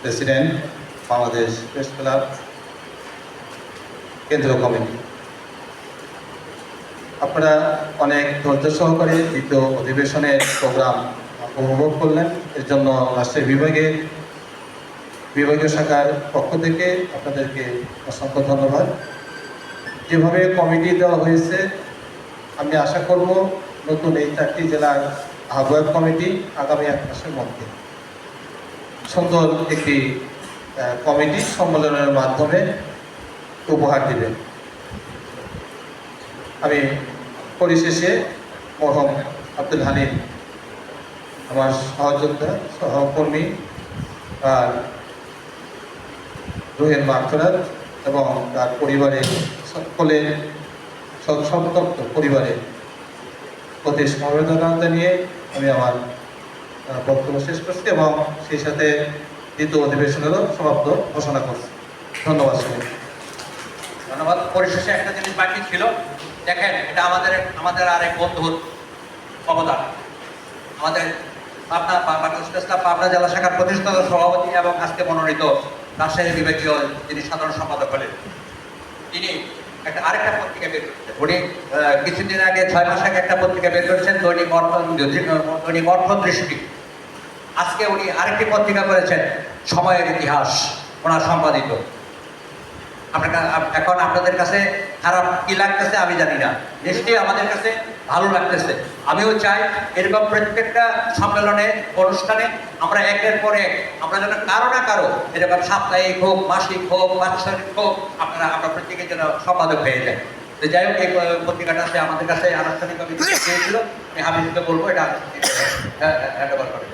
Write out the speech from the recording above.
President, Bangladesh press club কেন্দ্রীয় committee. আপনারা অনেক ধৈর্য সহকারে দ্বিতীয় অধিবেশনের প্রোগ্রাম উপভোগ করলেন। এর জন্য রাজশাহী বিভাগীয় শাখার পক্ষ থেকে আপনাদেরকে অসংখ্য ধন্যবাদ। যেভাবে কমিটি দেওয়া হয়েছে, আমি আশা করব নতুন এই 4টি জেলার আহ্বায়ক কমিটি আগামী 1 মাসের মধ্যে সুন্দর একটি কমিটি সম্মেলনের মাধ্যমে উপহার দিবেন। আমি পরিশেষে মরহুম আব্দুল হালিম, আমার সহযোদ্ধা সহকর্মী আর রুহের মাগফিরাত এবং তার পরিবারের সকলের সন্তপ্ত পরিবারের প্রতি সমবেদনা জানিয়ে আমি আমার বক্তব্য শেষ করছি এবং সেই সাথে দ্বিতীয় অধিবেশনেরও সমাপ্ত ঘোষণা করছি। ধন্যবাদ সবাইকে। ধন্যবাদ। পরিশেষে একটা জিনিস বাকি ছিল, দেখেন এটা আমাদের আরেক বন্ধুর অবদান। আমাদের পাবনা জেলা শাখার প্রতিষ্ঠাতা সভাপতি এবং আজকে মনোনীত রাজশাহী বিভাগীয় যিনি সাধারণ সম্পাদক হলেন, তিনি আরেকটা পত্রিকা বের করেছেন। উনি কিছুদিন আগে 6 মাস আগে একটা পত্রিকা বের করেছেন, দৈনিক অর্থদৃষ্টি। আজকে উনি আরেকটি পত্রিকা করেছেন, সময়ের ইতিহাস, ওনার সম্পাদিত। এখন আপনাদের কাছে খারাপ কি লাগতেছে আমি জানি না, নিশ্চয়ই আমাদের কাছে ভালো লাগতেছে। আমিও চাই এরকম প্রত্যেকটা সম্মেলনে, অনুষ্ঠানে আমরা একের পর এক আমরা যেন কারো না কারো এরকম সাপ্তাহিক হোক, মাসিক হোক, বাৎসরিক হোক, আমরা প্রত্যেকের জন্য সম্পাদক হয়ে যায়। তো যাই হোক, এই পত্রিকাটা আছে আমাদের কাছে আনুষ্ঠানিকভাবে চেয়েছিল। আমি হামিদকে বলবো এটা হ্যান্ড ওভার করে।